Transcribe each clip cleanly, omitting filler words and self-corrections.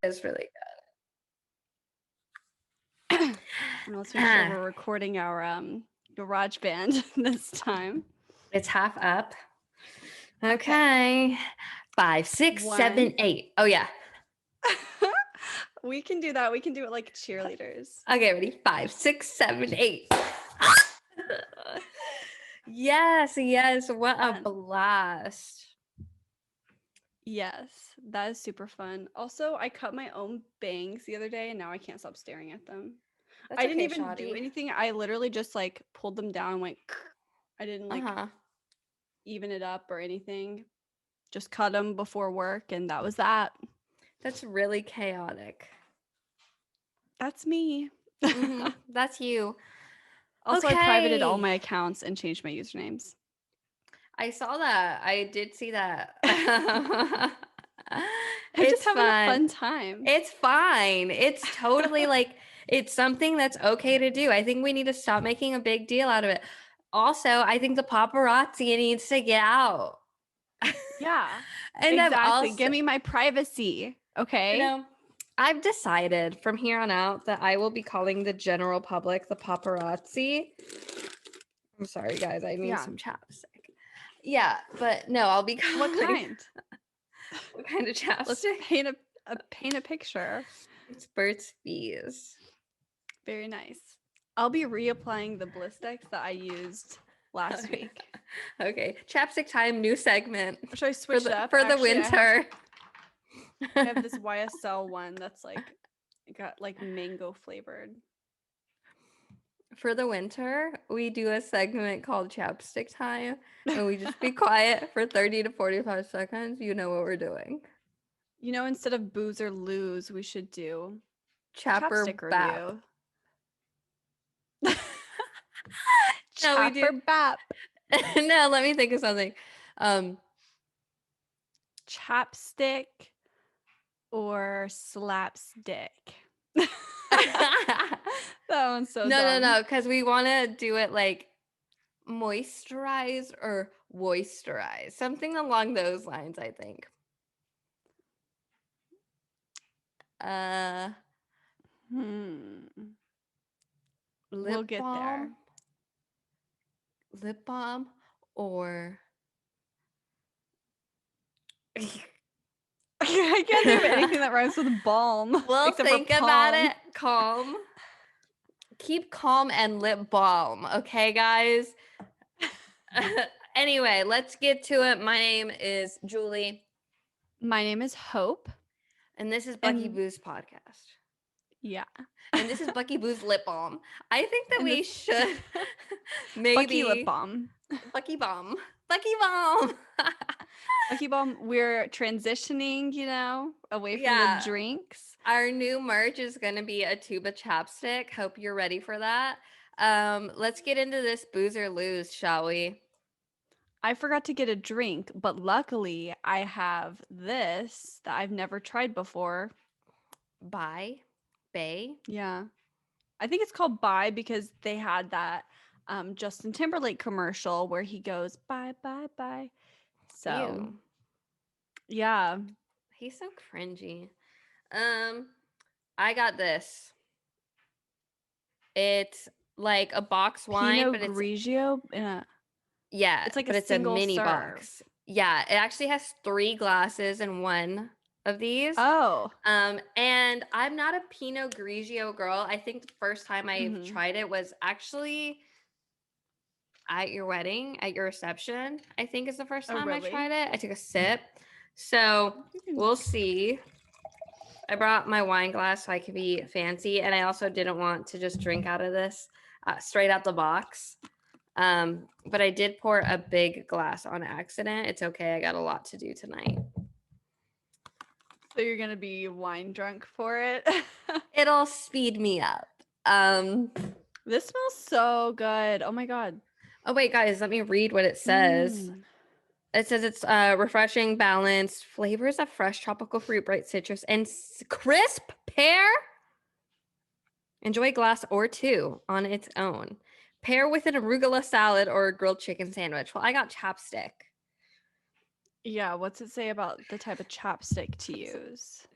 is really And let's make sure we're recording our garage band this time. It's half up. Okay. 5, 6, 7, 8. Oh yeah. We can do that. We can do it like cheerleaders. Okay, ready? 5, 6, 7, 8. Yes. What a blast. Yes, that is super fun. Also, I cut my own bangs the other day and now I can't stop staring at them. That's I didn't okay, even do Shoddy. anything. I literally just like pulled them down and went, I didn't like even it up or anything. Just cut them before work and that was that. That's really chaotic. That's me. That's you. Also, I privated all my accounts and changed my usernames. I saw that. I did see that. I'm just having a fun time. It's fine. It's totally like, it's something that's okay to do. I think we need to stop making a big deal out of it. Also, I think the paparazzi needs to get out. Yeah, And exactly. Give me my privacy. Okay. You know, I've decided from here on out that I will be calling the general public the paparazzi. I'm sorry, guys. I need some chapstick. Yeah, but no, I'll be calling. What kind? What kind of chapstick? Let's paint a picture. It's Burt's Bees. Very nice. I'll be reapplying the Blistex that I used last week. Okay, chapstick time, new segment. Should I switch it up? For the winter. I have this YSL one that's like got like mango flavored. For the winter, we do a segment called chapstick time, and we just be quiet for 30 to 45 seconds. You know what we're doing. You know, instead of booze or lose, we should do chapstick review. No, we do bap. No, let me think of something. Chapstick or slapstick. That one's so dumb. No, because we want to do it like moisturize or moisturize, something along those lines, I think. We'll get there. Lip balm or I can't think of anything that rhymes with balm. Well, think about it. Calm. Keep calm and lip balm, okay, guys? Anyway, let's get to it. My name is Julie. My name is Hope. And this is Bucky Boo's podcast. Yeah. And this is Bucky Boo's lip balm. I think that we should maybe Bucky lip balm. Bucky balm. Bucky balm. Bucky balm. We're transitioning, you know, away from the drinks. Our new merch is going to be a tuba chapstick. Hope you're ready for that. Let's get into this booze or lose, shall we? I forgot to get a drink, but luckily I have this that I've never tried before. Bay? Yeah. I think it's called Bye because they had that Justin Timberlake commercial where he goes, bye, bye, bye. So, yeah. He's so cringy. I got this. It's like a box wine, Pinot Grigio. Yeah, it's like but it's a mini box. Yeah, it actually has 3 glasses in one of these. Oh. And I'm not a Pinot Grigio girl. I think the first time I tried it was actually at your wedding, at your reception. I think is the first time I tried it. I took a sip. So we'll see. I brought my wine glass so I could be fancy, and I also didn't want to just drink out of this straight out the box. But I did pour a big glass on accident. It's okay. I got a lot to do tonight. So you're going to be wine drunk for it? It'll speed me up. This smells so good. Oh my God. Oh wait, guys, let me read what it says. It says it's refreshing, balanced, flavors of fresh tropical fruit, bright citrus, and crisp pear. Enjoy a glass or 2 on its own. Pair with an arugula salad or a grilled chicken sandwich. Well, I got chapstick. Yeah, what's it say about the type of chapstick to use?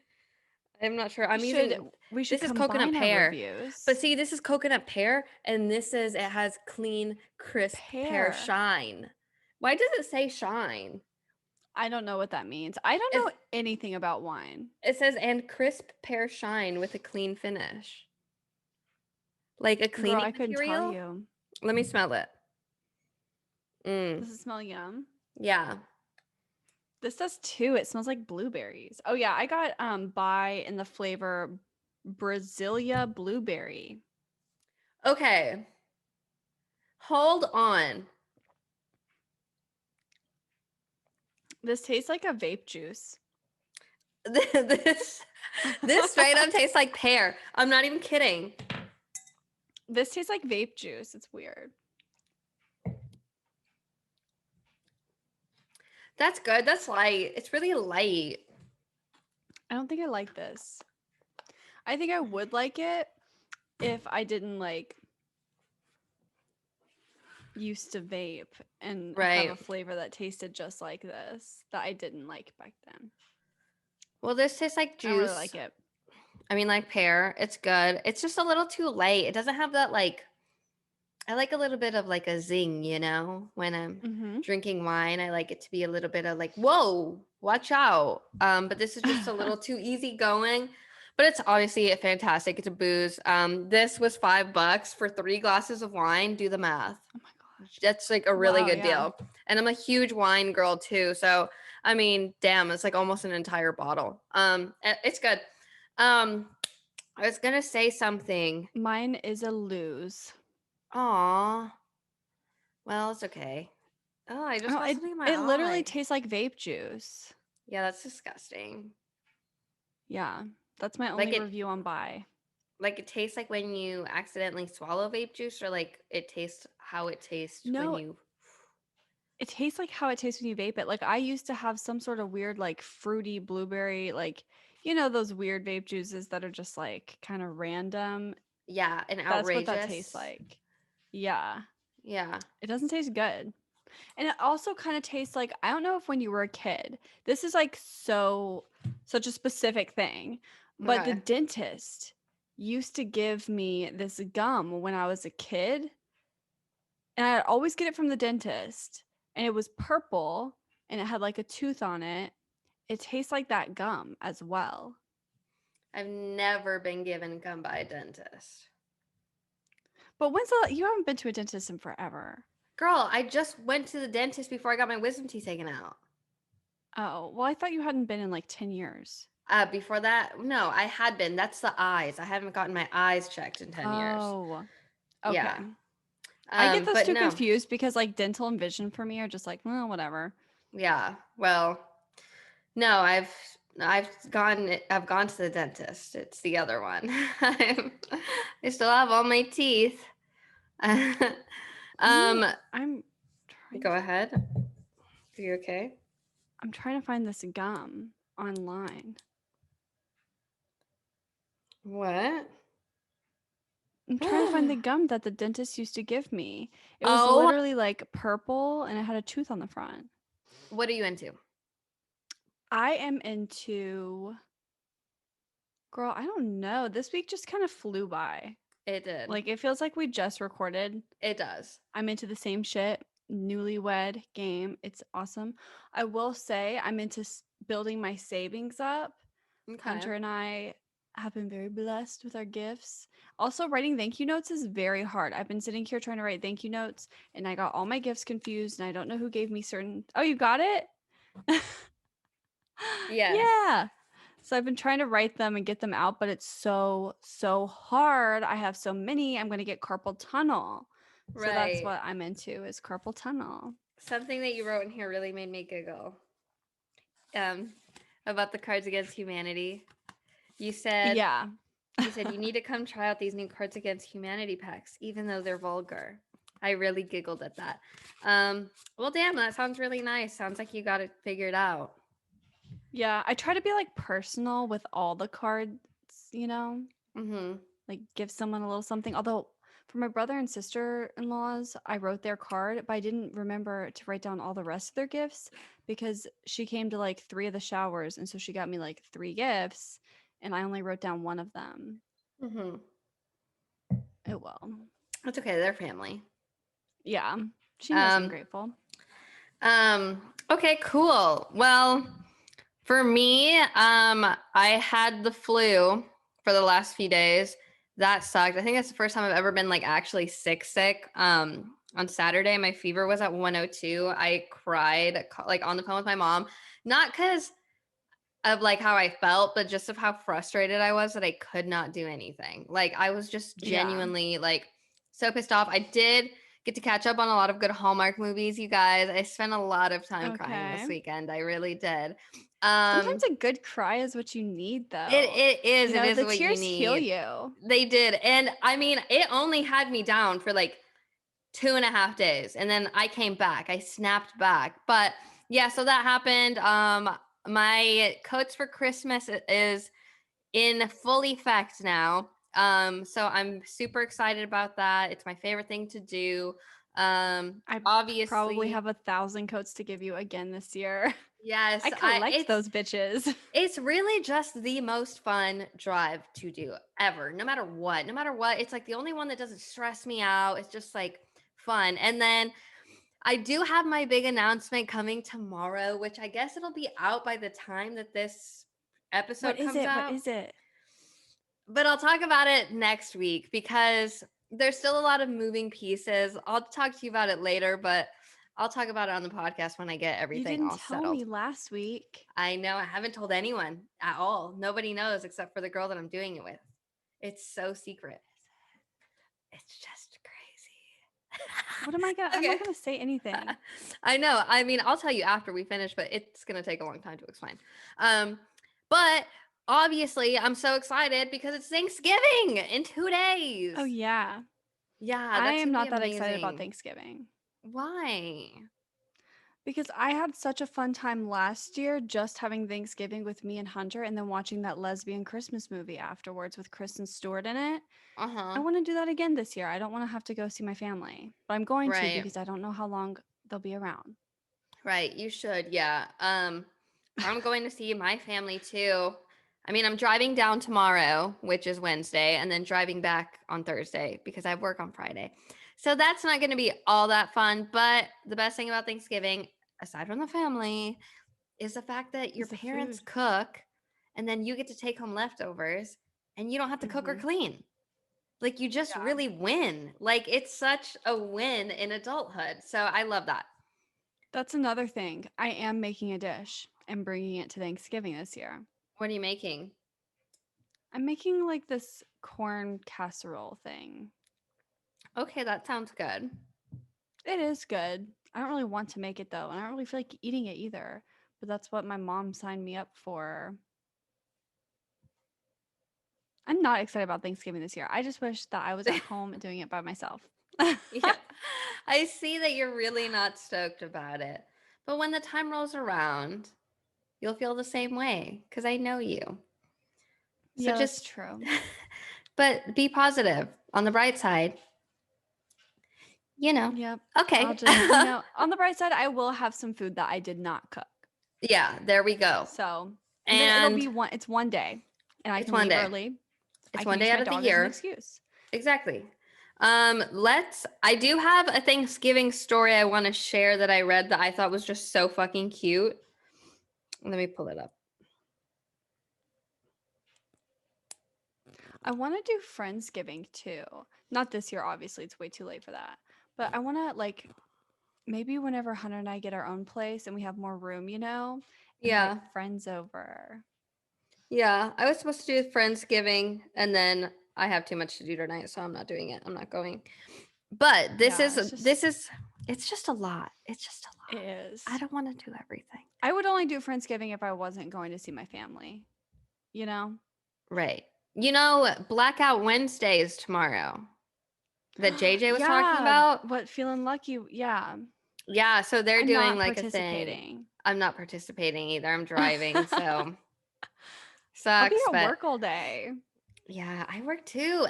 I'm not sure. I'm should using we should this is coconut combine our pear. But reviews. see, this is coconut pear, and this is it has clean, crisp pear Pear. shine. Why does it say shine? I don't know what that means. I don't know It's, anything about wine. it says and crisp pear shine with a clean finish. Like a Girl, cleaning I couldn't tell material? you. Let me smell it. Does it smell yum? Yeah. This does too. It smells like blueberries. Oh yeah, I got Bai in the flavor Brasilia blueberry. Okay. Hold on. This tastes like a vape juice. this this straight up tastes like pear. I'm not even kidding. This tastes like vape juice. It's weird. That's good. That's light. It's really light. I don't think I like this. I think I would like it if I didn't like used to vape and have a flavor that tasted just like this that I didn't like back then. Well, this tastes like juice. I really like it. I mean, like pear. It's good. It's just a little too light. It doesn't have that like. I like a little bit of like a zing, you know, when I'm drinking wine. I like it to be a little bit of like, whoa, watch out. But this is just a little too easy going. But it's obviously fantastic. It's a booze. This was $5 for 3 glasses of wine. Do the math. Oh my gosh. That's like a really good deal. And I'm a huge wine girl too. So I mean, damn, it's like almost an entire bottle. It's good. I was gonna say something. Mine is a lose. Aw. Well, it's okay. Oh, I just got something in my eye. It literally tastes like vape juice. Yeah, that's disgusting. Yeah, that's my only review on Bai. Like it tastes like when you accidentally swallow vape juice, or like it tastes how it tastes when you. It tastes like how it tastes when you vape it. Like I used to have some sort of weird, like fruity blueberry, like you know those weird vape juices that are just like kind of random. Yeah, and outrageous. That's what that tastes like. Yeah. Yeah. It doesn't taste good. And it also kind of tastes like, I don't know if when you were a kid, this is like such a specific thing, but the dentist used to give me this gum when I was a kid. And I'd always get it from the dentist. And it was purple and it had like a tooth on it. It tastes like that gum as well. I've never been given gum by a dentist. But you haven't been to a dentist in forever. Girl, I just went to the dentist before I got my wisdom teeth taken out. Oh, well, I thought you hadn't been in like 10 years. Before that, no, I had been. That's the eyes. I haven't gotten my eyes checked in 10 years. Oh, okay. Yeah. I get those two confused because like dental and vision for me are just like, well, whatever. Yeah. Well, no, I've gone to the dentist. It's the other one. I still have all my teeth. I'm go ahead. Are you okay? I'm trying to find this gum online. What? I'm trying to find the gum that the dentist used to give me. It was literally like purple and it had a tooth on the front. What are you into? I am into, girl, I don't know. This week just kind of flew by. It did. Like it feels like we just recorded. It does. I'm into the same shit. Newlywed game. It's awesome. I will say I'm into building my savings up. Okay. Hunter and I have been very blessed with our gifts. Also, writing thank you notes is very hard. I've been sitting here trying to write thank you notes and I got all my gifts confused and I don't know who gave me certain. Oh, you got it? Yes. Yeah. So I've been trying to write them and get them out, but it's so hard. I have so many. I'm going to get carpal tunnel. Right. So that's what I'm into is carpal tunnel. Something that you wrote in here really made me giggle. About the Cards Against Humanity. You said, you need to come try out these new Cards Against Humanity packs, even though they're vulgar. I really giggled at that. Well, damn, that sounds really nice. Sounds like you got it figured out. Yeah, I try to be like personal with all the cards, you know? Mm-hmm. Like give someone a little something. Although for my brother and sister-in-laws, I wrote their card, but I didn't remember to write down all the rest of their gifts because she came to like 3 of the showers. And so she got me like 3 gifts. and I only wrote down one of them. Mm-hmm. Oh well. It's okay. They're family. Yeah. She knows I'm grateful. Okay, cool. Well, for me, I had the flu for the last few days. That sucked. I think that's the first time I've ever been like actually sick. On Saturday, my fever was at 102. I cried like on the phone with my mom, not because of like how I felt, but just of how frustrated I was that I could not do anything. Like I was just genuinely like so pissed off. I did get to catch up on a lot of good Hallmark movies, you guys. I spent a lot of time crying this weekend. I really did. Sometimes a good cry is what you need, though. It is the what tears you need. heal you. They did. And I mean, it only had me down for like 2.5 days. And then I came back. I snapped back. But yeah, so that happened. My coats for Christmas is in full effect now. So I'm super excited about that. It's my favorite thing to do. I Obviously probably have 1,000 coats to give you again this year. Yes, I collect those bitches. It's really just the most fun drive to do ever, no matter what. No matter what, it's like the only one that doesn't stress me out. It's just like fun. And then I do have my big announcement coming tomorrow, which I guess it'll be out by the time that this episode comes out. What is it? But I'll talk about it next week because there's still a lot of moving pieces. I'll talk to you about it later, but I'll talk about it on the podcast when I get everything all settled. You didn't tell me last week. I know. I haven't told anyone at all. Nobody knows except for the girl that I'm doing it with. It's so secret. It's just crazy. What am I gonna? Okay. I'm not gonna say anything. I know. I mean, I'll tell you after we finish, but it's gonna take a long time to explain. But obviously, I'm so excited because it's Thanksgiving in 2 days. Oh yeah. Yeah, I am not that excited about Thanksgiving. Why? Because I had such a fun time last year just having Thanksgiving with me and Hunter and then watching that lesbian Christmas movie afterwards with Kristen Stewart in it. I want to do that again this year. I don't want to have to go see my family, but I'm going to because I don't know how long they'll be around. Right, you should. Yeah. I'm going to see my family too. I mean, I'm driving down tomorrow, which is Wednesday, and then driving back on Thursday because I work on Friday. So that's not going to be all that fun. But the best thing about Thanksgiving, aside from the family, is the fact that your parents cook and then you get to take home leftovers and you don't have to cook or clean. Like you just really win. Like it's such a win in adulthood. So I love that. That's another thing. I am making a dish and bringing it to Thanksgiving this year. What are you making? I'm making like this corn casserole thing. Okay, that sounds good. It is good. I don't really want to make it though, and I don't really feel like eating it either. But that's what my mom signed me up for. I'm not excited about Thanksgiving this year. I just wish that I was at home doing it by myself. Yeah. I see that you're really not stoked about it. But when the time rolls around, you'll feel the same way because I know you. So yeah, just true. But be positive. On the bright side, Yep. Okay. On the bright side, I will have some food that I did not cook. Yeah, there we go. So, and it'll be it's one day, and I can leave early. It's one day out of the year. Excuse. Exactly. I do have a Thanksgiving story I want to share that I read that I thought was just so fucking cute. Let me pull it up. I want to do Friendsgiving too. Not this year, obviously. It's way too late for that. But I want to maybe whenever Hunter and I get our own place and we have more room, invite friends over. Yeah, I was supposed to do Friendsgiving and then I have too much to do tonight, so I'm not doing it. I'm not going. But it's just a lot. It's just a lot. It is. I don't want to do everything. I would only do Friendsgiving if I wasn't going to see my family. Right. Blackout Wednesday is tomorrow. That JJ was talking about. What, feeling lucky? Yeah. Yeah, so they're doing like a thing. I'm not participating either. I'm driving, so sucks. I'll be at work all day. Yeah, I work too.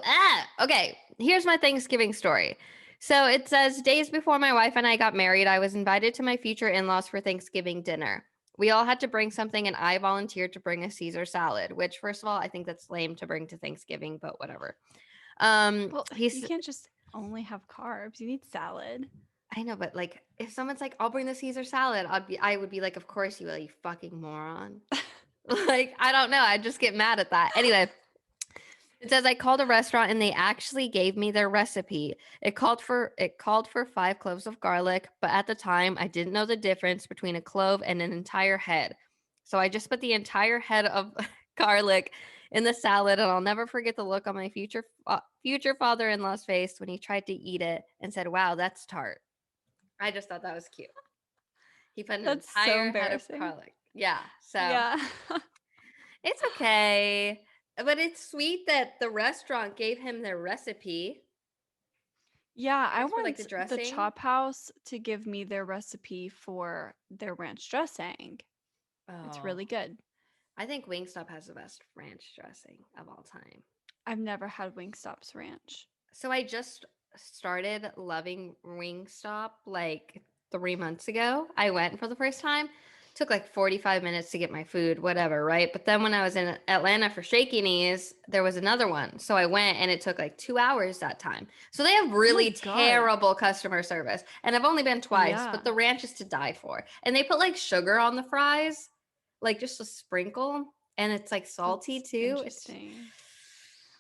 Okay, here's my Thanksgiving story. So it says, days before my wife and I got married, I was invited to my future in-laws for Thanksgiving dinner. We all had to bring something, and I volunteered to bring a Caesar salad, which, first of all, I think that's lame to bring to Thanksgiving, but whatever. Well, you He's can't just only have carbs. You need salad. I know, but like, if someone's like, "I'll bring the Caesar salad," I would be like, "Of course you will, you fucking moron." Like, I don't know. I just get mad at that. Anyway, it says I called a restaurant and they actually gave me their recipe. It called for 5 cloves of garlic, but at the time I didn't know the difference between a clove and an entire head. So I just put the entire head of garlic in the salad, and I'll never forget the look on my future father-in-law's face when he tried to eat it and said, "Wow, that's tart." I just thought that was cute. He put an That's so entire head of embarrassing. garlic. Yeah, so Yeah. it's okay. But it's sweet that the restaurant gave him their recipe. Yeah, I I guess for like want the the dressing. Chop House to give me their recipe for their ranch dressing. It's Oh, really good. I think Wingstop has the best ranch dressing of all time. I've never had Wingstop's ranch. So I just started loving Wingstop like 3 months ago. I went for the first time. Took like 45 minutes to get my food, whatever, right? But then when I was in Atlanta for Shaky Knees, there was another one. So I went and it took like 2 hours that time. So they have Oh my really God. terrible customer service. And I've only been twice, Yeah. but the ranch is to die for. And they put like sugar on the fries, like just a sprinkle. And it's like salty That's too. It's interesting.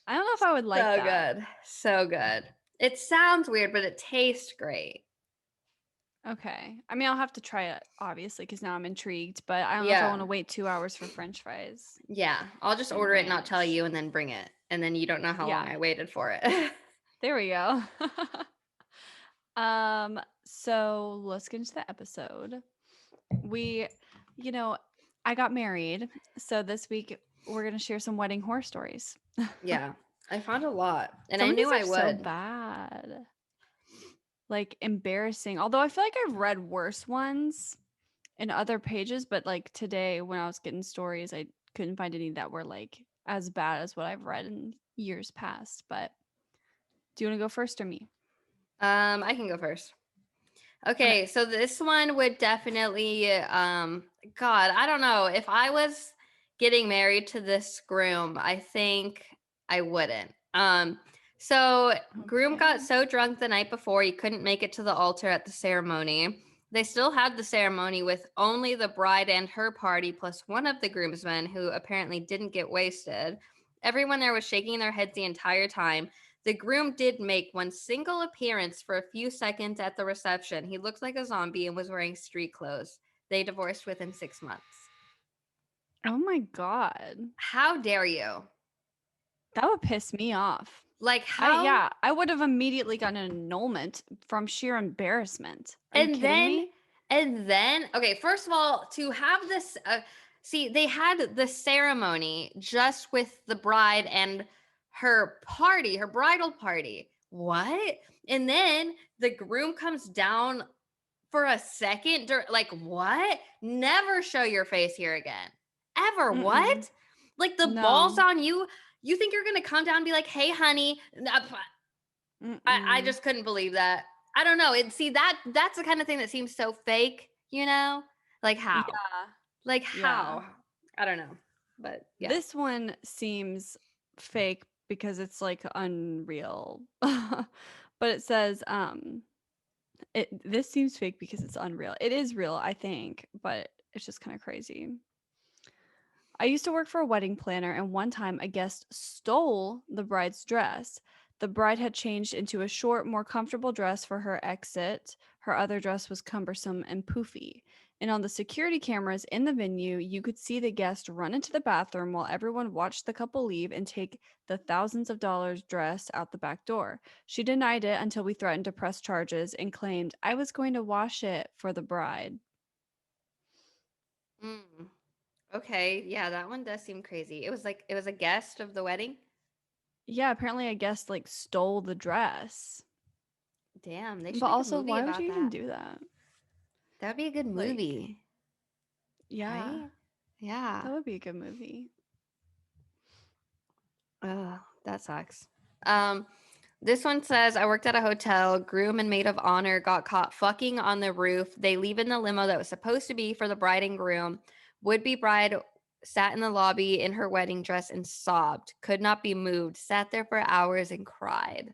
I don't know if I would like so that. good. So good. It sounds weird, but it tastes great. Okay. I mean, I'll have to try it, obviously, because now I'm intrigued, but I don't know if I want Yeah. to wait 2 hours for French fries Yeah. I'll just and order it and not tell ranch. you and then bring it. And then you don't know how long Yeah, I waited for it. there we go. So let's get into the episode. We, you know, I got married, so this week we're gonna share some wedding horror stories. Yeah. I found a lot. And I Some of knew these are I so would. bad, like embarrassing. Although I feel like I've read worse ones in other pages, but like today when I was getting stories, I couldn't find any that were like as bad as what I've read in years past. But do you want to go first or me? I can go first. Okay. Okay, so this one would definitely God, I don't know. If I was getting married to this groom, I think I wouldn't. So groom got Okay. so drunk the night before he couldn't make it to the altar at the ceremony. They still had the ceremony with only the bride and her party plus one of the groomsmen who apparently didn't get wasted. Everyone there was shaking their heads the entire time. The groom did make one single appearance for a few seconds at the reception. He looked like a zombie and was wearing street clothes. They divorced within 6 months. Oh my God. How dare you? That would piss me off. Like, how? I would have immediately gotten an annulment from sheer embarrassment. Are you And kidding then, me? okay, first of all, to have this, see, they had the ceremony just with the bride and her party, her bridal party. What? And then the groom comes down for a second, like, what? Never show your face here again. Ever. Mm-mm. What? Like, the balls No. on you. You think you're gonna come down and be like, "Hey, honey." I Mm-mm. just couldn't believe that. I don't know. It see that's the kind of thing that seems so fake, you know? Like, how? Yeah. Like, Yeah. how? I don't know. But yeah. This one seems fake because it's like unreal. But it says this seems fake because it's unreal. It is real, I think, but it's just kind of crazy. I used to work for a wedding planner, and one time a guest stole the bride's dress. The bride had changed into a short, more comfortable dress for her exit. Her other dress was cumbersome and poofy. And on the security cameras in the venue, you could see the guest run into the bathroom while everyone watched the couple leave and take the thousands of dollars dress out the back door. She denied it until we threatened to press charges and claimed, I was going to wash it for the bride. Mm, okay. Yeah, that one does seem crazy. It was a guest of the wedding. Yeah, apparently a guest like stole the dress. Damn, they should But make a also, movie why would about you even that. do that? That'd be a good Like, movie, yeah, right? Yeah. that would be a good movie. Oh, that sucks. Um, This one says, I worked at a hotel. Groom and maid of honor got caught fucking on the roof. They leave in the limo that was supposed to be for the bride and groom. Would-be bride sat in the lobby in her wedding dress and sobbed. Could not be moved. Sat there for hours and cried.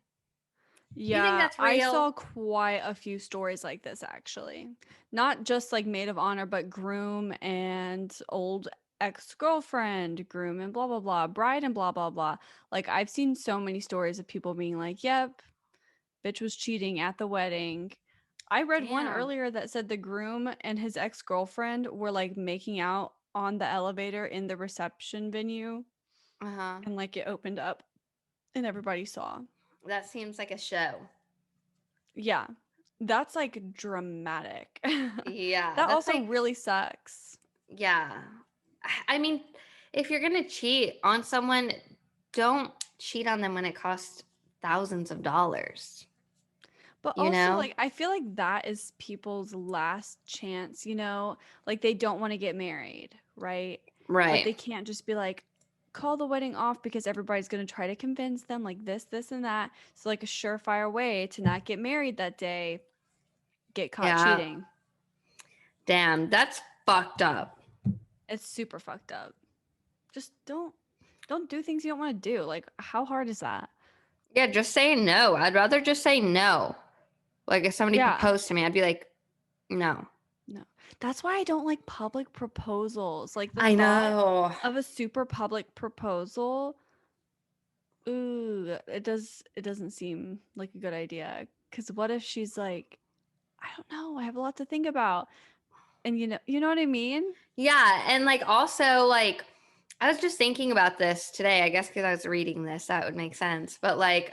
Do you think Yeah, that's I real? saw quite a few stories like this actually. Not just like maid of honor, but groom and old ex-girlfriend, groom and blah blah blah, bride and blah blah blah. Like I've seen so many stories of people being like, "Yep, bitch was cheating at the wedding." I read one Damn. earlier that said the groom and his ex-girlfriend were like making out on the elevator in the reception venue Uh-huh. and like it opened up and everybody saw. That seems like a show. Yeah. That's like dramatic. Yeah, That that's also like, really sucks. yeah. I mean, if you're gonna cheat on someone, don't cheat on them when it costs thousands of dollars. But You also, know? like, I feel like that is people's last chance, you know? Like, they don't want to get married, right? But Right. they can't just be like, call the wedding off because everybody's going to try to convince them, like, this, and that. So, like, a surefire way to not get married that day, get caught Yeah. cheating. Damn, that's fucked up. It's super fucked up. Just don't do things you don't want to do. Like, how hard is that? Yeah, just say no. I'd rather just say no. Like if somebody Yeah. proposed to me, I'd be like, no. No. That's why I don't like public proposals. Like the I thought know. of a super public proposal, ooh, it doesn't seem like a good idea. Cause what if she's like, I don't know, I have a lot to think about. And you know what I mean? Yeah, and like also like I was just thinking about this today, I guess because I was reading this, that would make sense. But like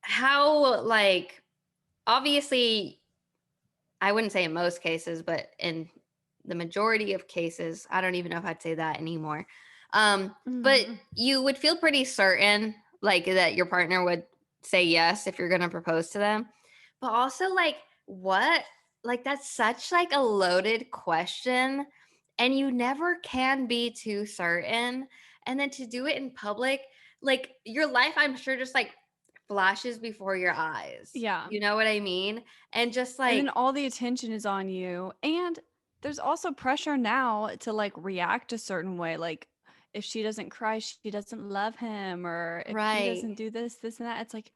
how like obviously I wouldn't say in most cases, but in the majority of cases, I don't even know if I'd say that anymore. But Mhm. you would feel pretty certain like that your partner would say yes if you're going to propose to them. But also like what? Like that's such like a loaded question and you never can be too certain. And then to do it in public, like your life I'm sure just like flashes before your eyes. Yeah. You know what I mean? And just And then like, all the attention is on you. And there's also pressure now to like react a certain way. Like if she doesn't cry, she doesn't love him, or if he right. doesn't do this, and that. It's like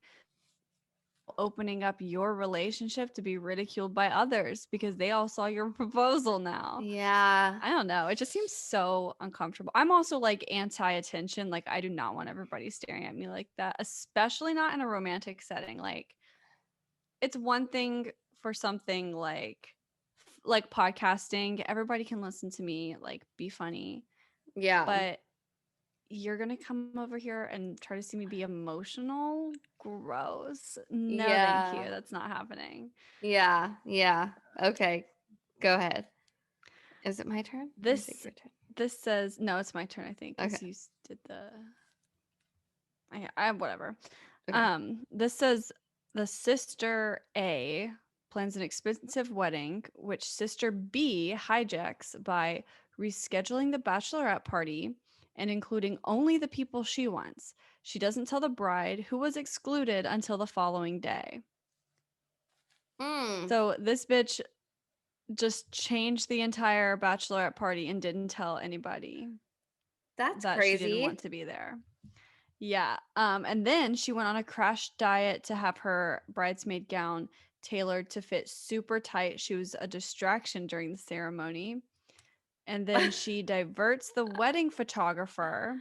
opening up your relationship to be ridiculed by others because they all saw your proposal now. Yeah. I don't know. It just seems so uncomfortable. I'm also like anti attention. Like, I do not want everybody staring at me like that, especially not in a romantic setting. Like, it's one thing for something like podcasting. Everybody can listen to me, like, be funny. Yeah. But you're gonna come over here and try to see me be emotional? Gross. No, thank you. Yeah. That's not happening. Yeah. Yeah. Okay. Go ahead. Is it my turn or is it This your turn? this says no, it's my turn, I think, because Okay. you did the I whatever. Okay. This says the sister A plans an expensive wedding, which sister B hijacks by rescheduling the bachelorette party and including only the people she wants. She doesn't tell the bride, who was excluded until the following day. Mm, So this bitch just changed the entire bachelorette party and didn't tell anybody that's that she didn't want crazy. to be there. Yeah. And then she went on a crash diet to have her bridesmaid gown tailored to fit super tight. She was a distraction during the ceremony. And then she diverts the wedding photographer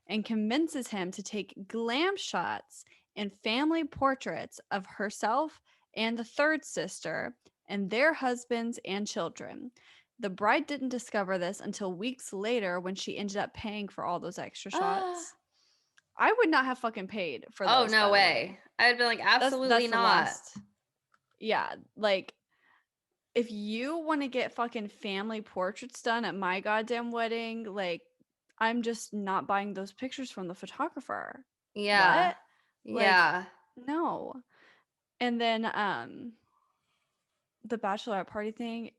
and convinces him to take glam shots and family portraits of herself and the third sister and their husbands and children. The bride didn't discover this until weeks later when she ended up paying for all those extra shots. I would not have fucking paid for Oh, those, no by the way. way. I'd be like, absolutely That's the not. last. Yeah, like if you want to get fucking family portraits done at my goddamn wedding, like I'm just not buying those pictures from the photographer. Yeah. What? Like Yeah. no. And then the bachelorette party thing,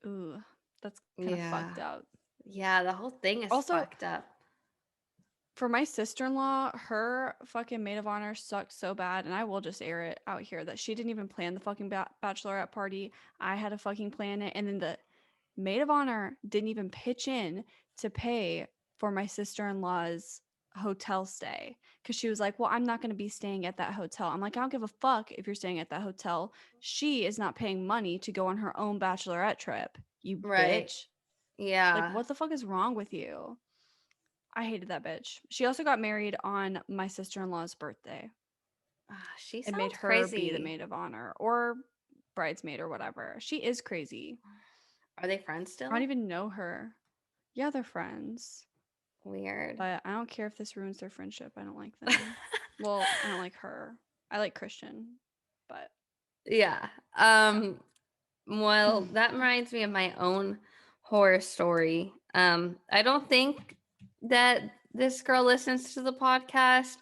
ooh, that's kind of Yeah. fucked up. Yeah. The whole thing is Also, fucked up. For my sister-in-law, her fucking maid of honor sucked so bad, and I will just air it out here that she didn't even plan the fucking bachelorette party. I had to fucking plan it, and then the maid of honor didn't even pitch in to pay for my sister-in-law's hotel stay because she was like, well, I'm not going to be staying at that hotel. I'm like, I don't give a fuck if you're staying at that hotel. She is not paying money to go on her own bachelorette trip, you Right. bitch. Like, Yeah. what the fuck is wrong with you? I hated that bitch. She also got married on my sister-in-law's birthday. She It made sounds her be the crazy. maid of honor or bridesmaid or whatever. She is crazy. Are they friends I don't still? even know her. Yeah, they're friends. Weird. But I don't care if this ruins their friendship. I don't like them. Well, I don't like her. I like Christian, but Yeah. Well, that reminds me of my own horror story. I don't think that this girl listens to the podcast,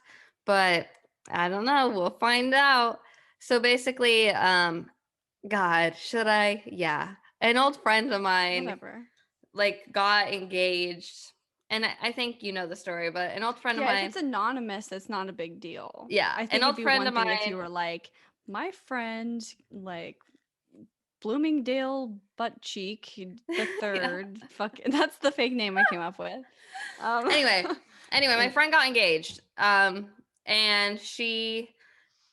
but I don't know. We'll find out. So basically, God, should I? Yeah. An old friend of mine whatever. like got engaged. And I think you know the story, but an old friend of Yeah, if mine, it's anonymous, it's not a big deal. yeah, I an think it'd old be friend one of thing if you mine, were like, my friend, like Bloomingdale butt cheek, the yeah. third. Fuck, that's the fake name I came up with. Um, Anyway, my and friend got engaged. And she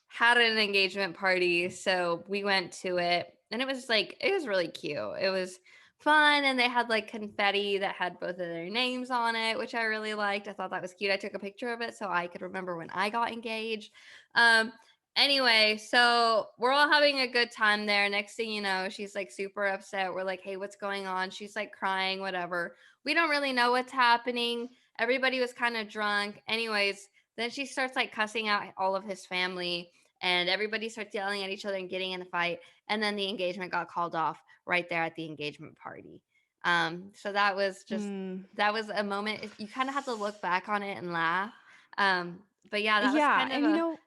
had an engagement party, so we went to it, and it was really cute. It was fun, and they had like confetti that had both of their names on it, which I really liked. I thought that was cute. I took a picture of it so I could remember when I got engaged. Um, anyway, so we're all having a good time there. Next thing you know, she's like super upset. We're like, hey, what's going on? She's like crying, whatever. We don't really know what's happening. Everybody was kind of drunk. Anyways, then she starts like cussing out all of his family, and everybody starts yelling at each other and getting in a fight. And then the engagement got called off right there at the engagement party. So that was a moment. You kind of have to look back on it and laugh. But yeah, that was yeah, kind of and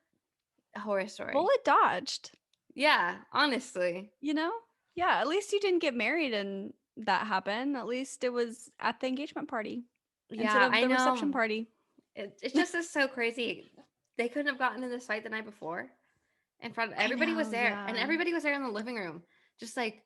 a horror story. bullet dodged. Yeah, honestly. You know, yeah. At least you didn't get married and that happened. At least it was at the engagement party instead Yeah, of I the reception know. party. It just is so crazy. They couldn't have gotten in this fight the night before. In front of I everybody was know, there, and yeah. everybody was there in the living room, just like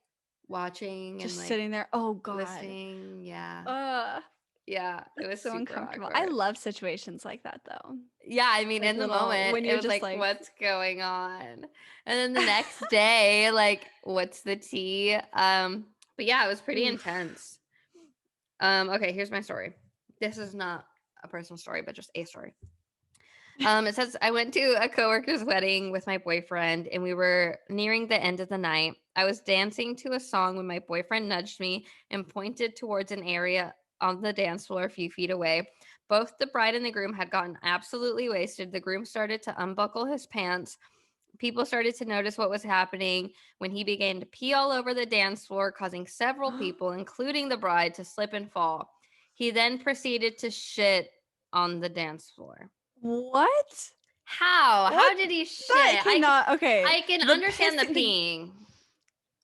watching and Just like sitting there. Oh God. listening. Yeah. Uh, Yeah, it it's was so super uncomfortable. I awkward. love situations like that though. Yeah, I mean, Like in the little moment, when it you're was just like, like what's going on? And then the next day, like, what's the tea? But yeah, it was pretty oof. intense. Okay, here's my story. This is not a personal story, but just a story. It says I went to a coworker's wedding with my boyfriend, and we were nearing the end of the night. I was dancing to a song when my boyfriend nudged me and pointed towards an area on the dance floor a few feet away. Both the bride and the groom had gotten absolutely wasted. The groom started to unbuckle his pants. People started to notice what was happening when he began to pee all over the dance floor, causing several people, including the bride, to slip and fall. He then proceeded to shit on the dance floor. What? How? What? How did he shit? That cannot. Okay. I can The understand the pissing. peeing.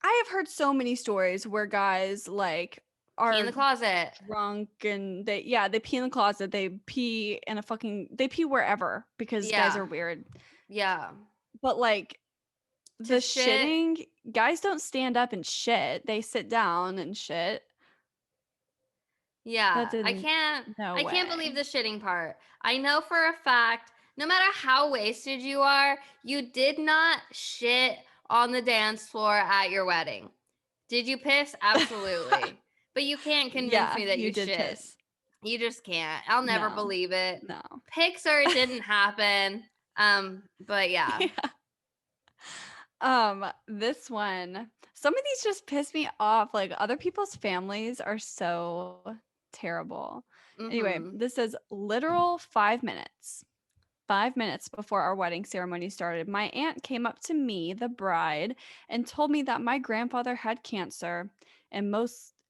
I have heard so many stories where guys like Pee in are the closet. drunk and they pee in the closet, they pee in a fucking they pee wherever because guys Yeah. are weird. Yeah. But like To the shit. shitting, guys don't stand up and shit. They sit down and shit. That Yeah. didn't no I can't believe way. the shitting part. I know for a fact, no matter how wasted you are, you did not shit on the dance floor at your wedding. Did you piss? Absolutely. But you can't convince Yeah, me that you you did shit. piss. You just can't. I'll never No. believe it. No. Pixar didn't happen. But yeah. Yeah. This one, some of these just piss me off. Like other people's families are so terrible. Anyway, Mm-hmm. this says literal 5 minutes. 5 minutes before our wedding ceremony started, my aunt came up to me, the bride, and told me that my grandfather had cancer and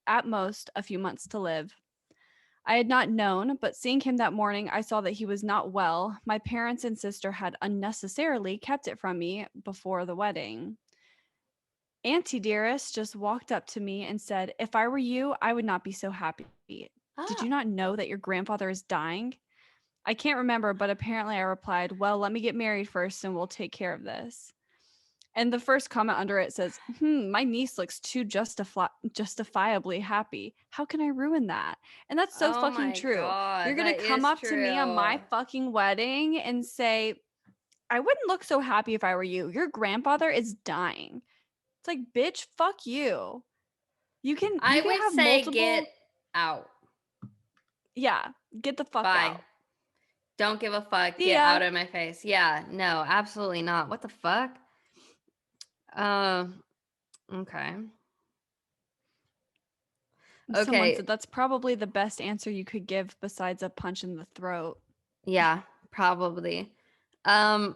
at most a few months to live. I had not known, but seeing him that morning, I saw that he was not well. My parents and sister had unnecessarily kept it from me before the wedding. Auntie Dearest just walked up to me and said, if I were you, I would not be so happy. Did you Ah. not know that your grandfather is dying? I can't remember, but apparently I replied, well, let me get married first and we'll take care of this. And the first comment under it says, my niece looks too justifiably happy. How can I ruin that? And that's so Oh fucking my true. You're God, going to that come is up to me on true. my fucking wedding and say, I wouldn't look so happy if I were you. Your grandfather is dying. It's like, bitch, fuck you. You can I would have say get multiple. out. Yeah, get the fuck Bye. out. Don't give a fuck. See Get ya. out of my face. Yeah, no, absolutely not. What the fuck? Okay. Someone Okay. said that's probably the best answer you could give besides a punch in the throat. Yeah, probably. Um,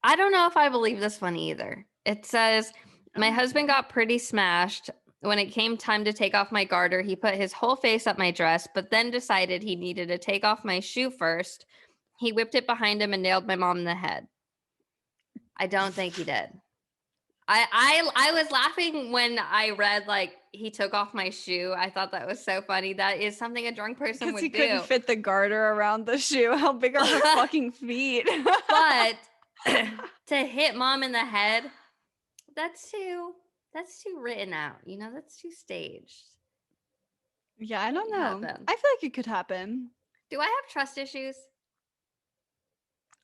I don't know if I believe this one either. It says, my husband Okay. got pretty smashed. When it came time to take off my garter, he put his whole face up my dress, but then decided he needed to take off my shoe first. He whipped it behind him and nailed my mom in the head. I don't think he did. I was laughing when I read like he took off my shoe. I thought that was so funny. That is something a drunk person Because he would couldn't do. fit the garter around the shoe. How big are her fucking feet? But to hit mom in the head, that's too written out. You know, that's too staged. Yeah, I don't Couldn't know. happen. I feel like it could happen. Do I have trust issues?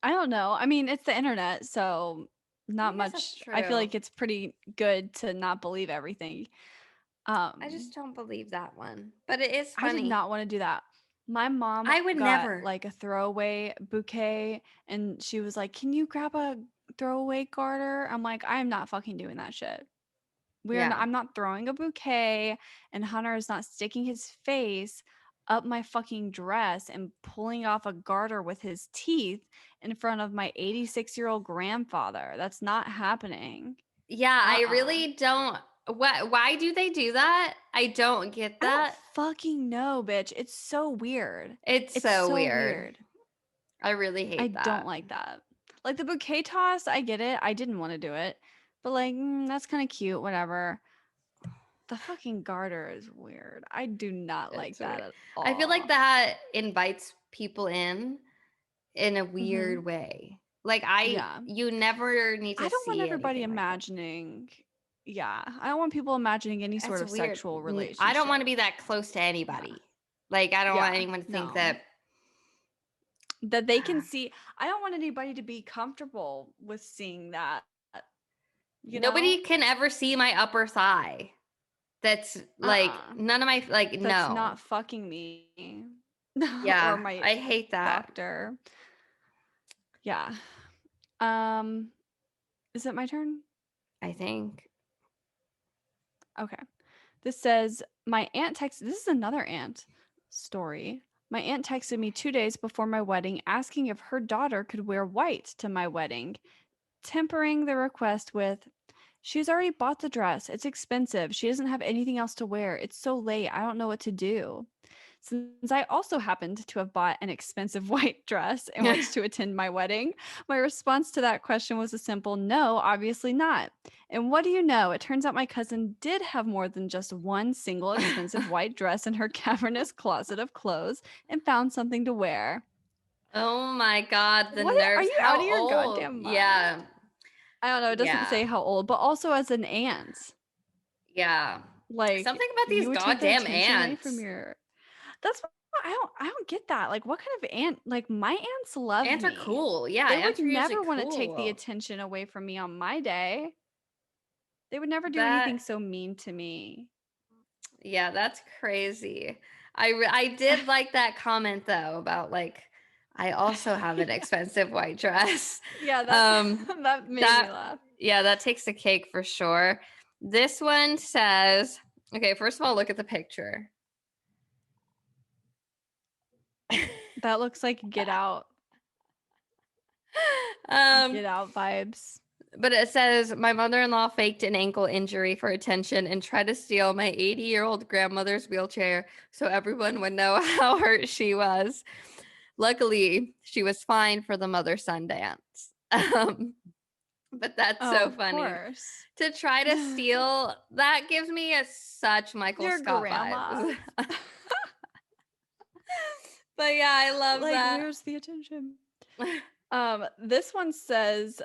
I don't know. I mean, it's the internet, so I not guess that's much. I feel true. like it's pretty good to not believe everything. I just don't believe that one. But it is I did funny. not want to do that. My mom I would got never. like a throwaway bouquet and she was like, "Can you grab a throwaway garter?" I'm like, "I am not fucking doing that shit. Yeah. I'm not throwing a bouquet and Hunter is not sticking his face up my fucking dress and pulling off a garter with his teeth in front of my 86-year-old grandfather. That's not happening." Yeah, I Uh-uh. really don't. Why do they do that? I don't get I don't that. fucking know, bitch. It's so weird. It's It's so so weird. weird. I really I hate don't that. like that. Like the bouquet toss, I get it. I didn't want to do it. But like, that's kind of cute, whatever. The fucking garter is weird. I do not like It's that weird. at I feel like all. that invites people in a Mhm. weird way. Like Yeah. you never need I to don't want see everybody anything like that. imagining, yeah, I don't want people imagining any sort That's of weird. sexual I don't want relationship. to be that close to Yeah. anybody. Like I don't want Yeah. anyone to think No. that That they can see. I don't want anybody to be comfortable with seeing that, you know? nobody can ever see my upper thigh. That's like Uh-uh. none of my like That's no. not fucking me or Yeah, my I hate that. doctor. Yeah. Is it my turn? I think. Okay. This says my aunt texted, this is another aunt story. My aunt texted me 2 days before my wedding asking if her daughter could wear white to my wedding, tempering the request with, she's already bought the dress. It's expensive. She doesn't have anything else to wear. It's so late. I don't know what to do. Since I also happened to have bought an expensive white dress in which to attend my wedding, my response to that question was a simple no, obviously not. And what do you know? It turns out my cousin did have more than just one single expensive white dress in her cavernous closet of clothes and found something to wear. Oh my god, the What are nerves. you out How of your old? goddamn mind? Yeah. I don't know. It doesn't Yeah. say how old, but also as an aunt, Yeah. like Something about these you would take the goddamn attention away from ants. your. That's what I don't get that. Like, what kind of aunt? Like, my aunts love Ants are me. cool. Yeah, They would ants are usually never want to take the cool. attention away from me on my day. They would never do anything That so mean to me. yeah, that's crazy. I did like that comment though about like I also have an expensive white dress. Yeah, that Um that made me that laugh. yeah, that takes the cake for sure. This one says, okay, first of all, look at the picture. That looks like um get out vibes. But it says, my mother in law faked an ankle injury for attention and tried to steal my 80-year-old grandmother's wheelchair so everyone would know how hurt she was. Luckily, she was fine for the mother son dance. But that's Oh, so of funny. course. To try to steal, that gives me such Michael Your Scott grandma's. vibes. But yeah, I love like, that. where's the attention? This one says,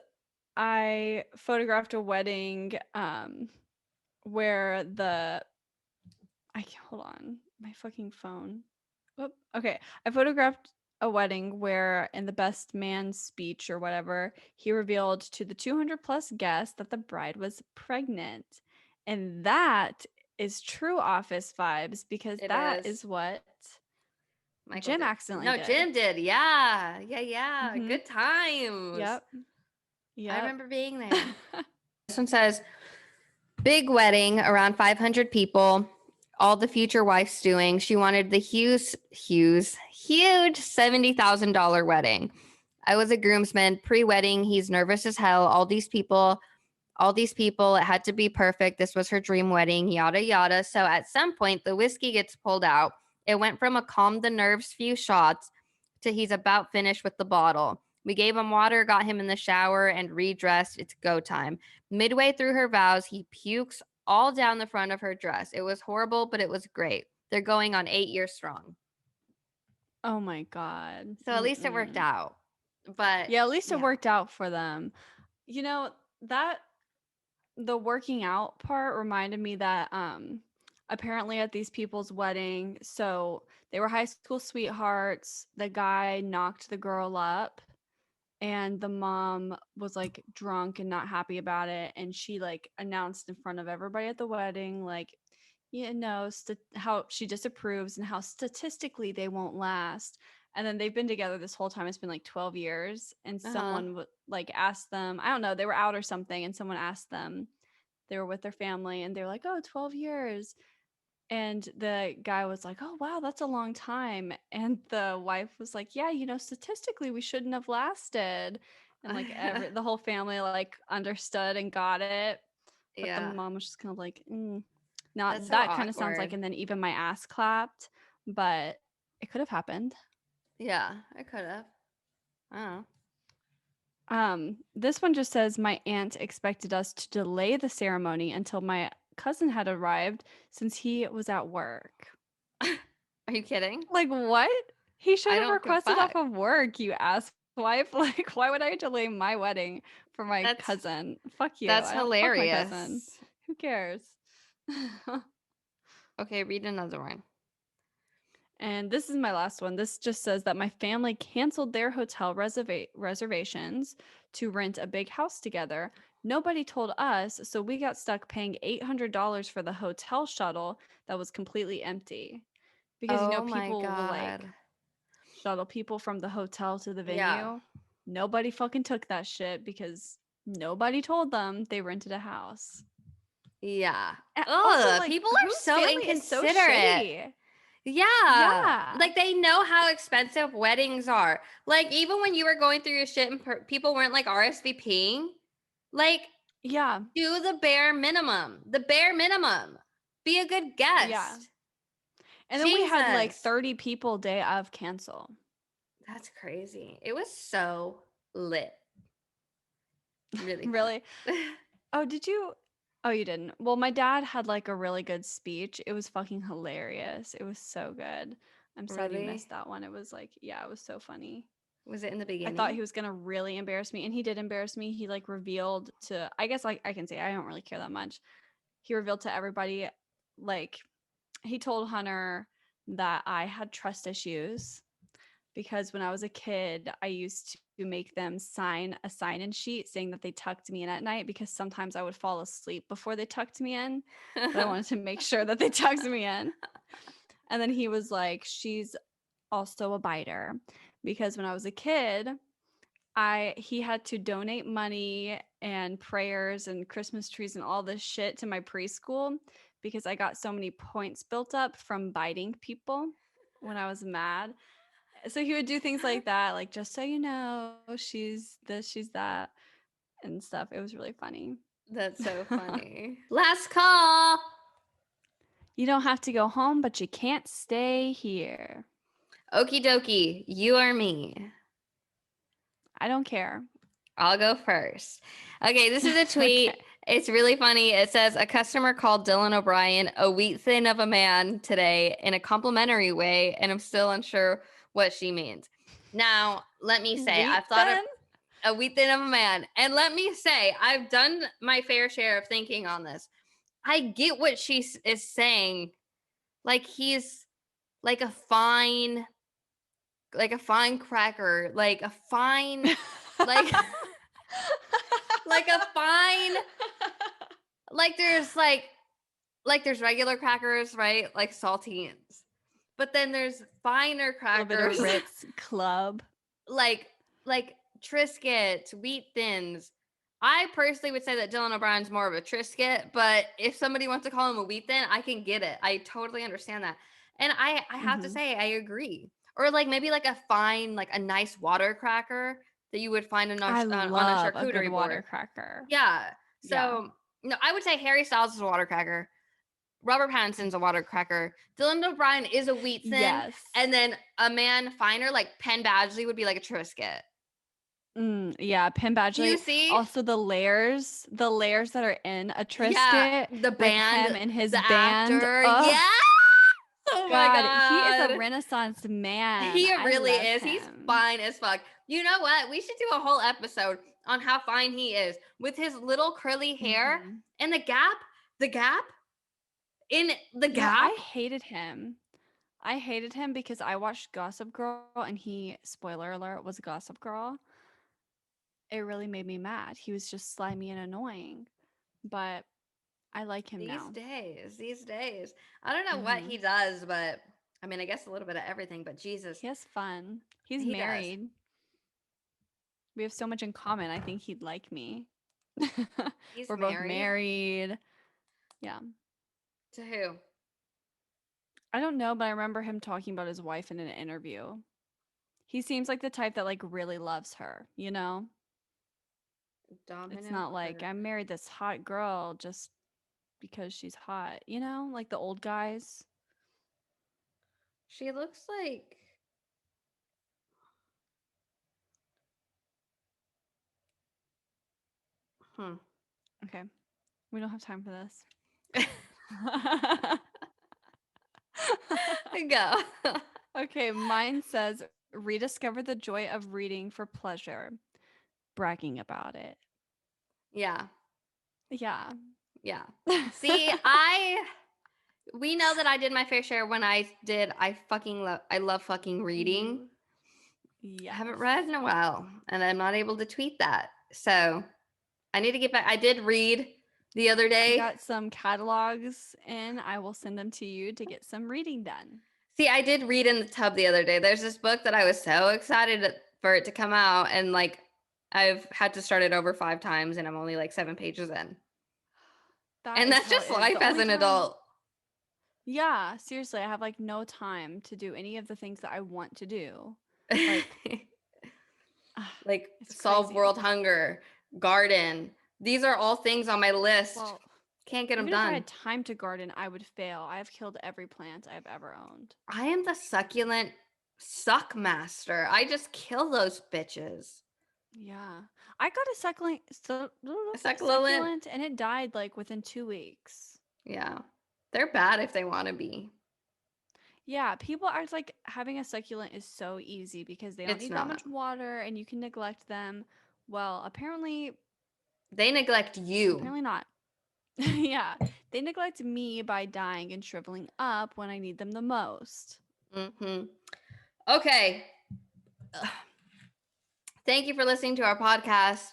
I photographed a wedding where hold on, my fucking phone. Whoop. Okay, I photographed a wedding where in the best man speech or whatever, he revealed to the 200 plus guests that the bride was pregnant. And that is true office vibes because It that is. is what Michael Jim did. accidentally No, did. Jim did. Yeah. Yeah. Mm-hmm. Good times. Yep. I Yep. remember being there. This one says, big wedding, around 500 people. All the future wife's doing. She wanted the huge $70,000 wedding. I was a groomsman pre-wedding. He's nervous as hell. All these people, it had to be perfect. This was her dream wedding, yada, yada. So at some point, the whiskey gets pulled out. It went from a calm the nerves few shots to he's about finished with the bottle. We gave him water, got him in the shower, and redressed. It's go time. Midway through her vows, he pukes all down the front of her dress. It was horrible, but it was great. They're going on 8 years strong. Oh my God. So at least it worked out. But yeah, at least it worked out for them. You know, the working out part reminded me that apparently at these people's wedding, so they were high school sweethearts. The guy knocked the girl up and the mom was like drunk and not happy about it, and she like announced in front of everybody at the wedding like, how she disapproves and how statistically they won't last. And then they've been together this whole time. It's been like 12 years. And someone like asked them, I don't know, they were out or something. And someone asked them, they were with their family and they were like, oh, 12 years. And the guy was like, oh, wow, that's a long time. And the wife was like, yeah, statistically, we shouldn't have lasted. And like the whole family like understood and got it. But the mom was just kind of like, not that's that so kind of sounds like, and then even my ass clapped, but it could have happened. Yeah, it could have. I don't know. This one just says my aunt expected us to delay the ceremony until my cousin had arrived since he was at work. Are you kidding? Like what? He should have requested off of work, you ass wife. Like, why would I delay my wedding for my cousin? Fuck you. That's hilarious. Fuck my cousin. Who cares? Okay, read another one. And this is my last one. This just says that my family canceled their hotel reservations to rent a big house together. Nobody told us, so we got stuck paying $800 for the hotel shuttle that was completely empty. Because people will like shuttle people from the hotel to the venue. Yeah. Nobody fucking took that shit because nobody told them they rented a house. Yeah. Also, like, people are so inconsiderate. Yeah. Like they know how expensive weddings are. Like even when you were going through your shit and people weren't like RSVPing, like do the bare minimum. The bare minimum. Be a good guest. Yeah. And then we had like 30 people day of cancel. That's crazy. It was so lit. Really? Really? Oh, did you? Oh, you didn't. Well, my dad had like a really good speech. It was fucking hilarious. It was so good. I'm sad you missed that one. It was like, yeah, it was so funny. Was it in the beginning? I thought he was going to really embarrass me, and he did embarrass me. He like revealed to, I guess like I can say I don't really care that much. He revealed to everybody, like he told Hunter that I had trust issues because when I was a kid, I used to make them sign a sign-in sheet saying that they tucked me in at night because sometimes I would fall asleep before they tucked me in. But I wanted to make sure that they tucked me in. And then he was like, she's also a biter because when I was a kid, he had to donate money and prayers and Christmas trees and all this shit to my preschool because I got so many points built up from biting people when I was mad. So he would do things like that, like, just so you know, she's this, she's that, and stuff. It was really funny. That's so funny. Last call. You don't have to go home, but you can't stay here. Okie dokie. You or me? I don't care. I'll go first. Okay, this is a tweet. Okay. It's really funny. It says, a customer called Dylan O'Brien a wheat thin of a man today in a complimentary way, and I'm still unsure what she means. Now, let me say, Wheat I've thought thin? of a wheat thin of a man. And let me say, I've done my fair share of thinking on this. I get what she is saying. Like he's like a fine cracker, like a fine, like, like a fine, like there's regular crackers, right? Like saltines. But then there's finer A little bit of crackers, Ritz Club. like Triscuits, wheat thins. I personally would say that Dylan O'Brien's more of a Triscuit, but if somebody wants to call him a wheat thin, I can get it. I totally understand that. And I have to say, I agree. Or like maybe like a fine, like a nice water cracker that you would find on I a love a good charcuterie water board. cracker. Yeah. Yeah. So, no, I would say Harry Styles is a water cracker. Robert Pattinson's a water cracker. Dylan O'Brien is a wheat thin. Yes. And then a man finer like Penn Badgley would be like a Triscuit. Yeah, Penn Badgley. Do you see? Also the layers that are in a Triscuit. Yeah, the band, with him and his the band. actor. Oh, Yeah. Oh my God. he is a Renaissance man. He really is. Him. He's fine as fuck. You know what? We should do a whole episode on how fine he is with his little curly hair and the gap in the gap. I hated him. I hated him because I watched Gossip Girl and he, spoiler alert, was a Gossip Girl. It really made me mad. He was just slimy and annoying. But I like him now. These days. I don't know what he does, but I mean, I guess a little bit of everything, but Jesus. He has fun. He's married. We have so much in common. I think he'd like me. We're both married. Yeah. To who? I don't know, but I remember him talking about his wife in an interview. He seems like the type that like really loves her, you know? It's not like I married this hot girl just because she's hot, you know? Like the old guys. She looks like Okay. We don't have time for this. Go. Okay, mine says rediscover the joy of reading for pleasure. Bragging about it. Yeah. Yeah. Yeah. See, we know that I did my fair share when I love fucking reading. Yeah. I haven't read in a while and I'm not able to tweet that. So I need to get back. I did read the other day. I got some catalogs and I will send them to you to get some reading done. See, I did read in the tub the other day. There's this book that I was so excited for it to come out, and like I've had to start it over 5 times and I'm only like 7 pages in. That's just life as an adult. Yeah, seriously, I have like no time to do any of the things that I want to do. Like solve world hunger, garden. These are all things on my list. Well, can't get them even done. if I had time to garden, I would fail. I have killed every plant I've ever owned. I am the succulent suck master. I just kill those bitches. Yeah. I got a succulent and it died like within 2 weeks. Yeah. They're bad if they want to be. Yeah, people act like having a succulent is so easy because they don't need that much water and you can neglect them. Well, apparently they neglect you. Apparently not. Yeah, they neglect me by dying and shriveling up when I need them the most. Okay. Thank you for listening to our podcast.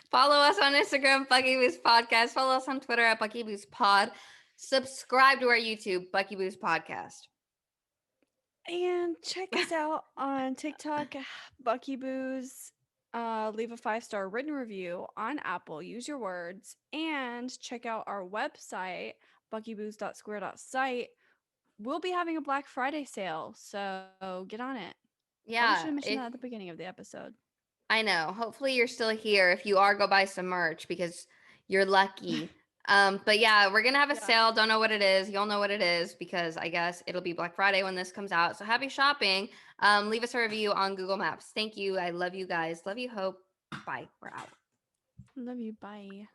Follow us on Instagram, Bucky Boost Podcast. Follow us on Twitter at Bucky Boost Pod. Subscribe to our YouTube, Bucky Boost Podcast. And check us out on TikTok, Bucky Booze. Leave a 5-star written review on Apple. Use your words. And check out our website, buckybooze.square.site. We'll be having a Black Friday sale, so get on it. Yeah. I should have mentioned that at the beginning of the episode. I know. Hopefully you're still here. If you are, go buy some merch because you're lucky. But yeah, we're going to have a sale. Don't know what it is. You'll know what it is because I guess it'll be Black Friday when this comes out. So happy shopping. Leave us a review on Google Maps. Thank you. I love you guys. Love you, Hope. Bye. We're out. Love you. Bye.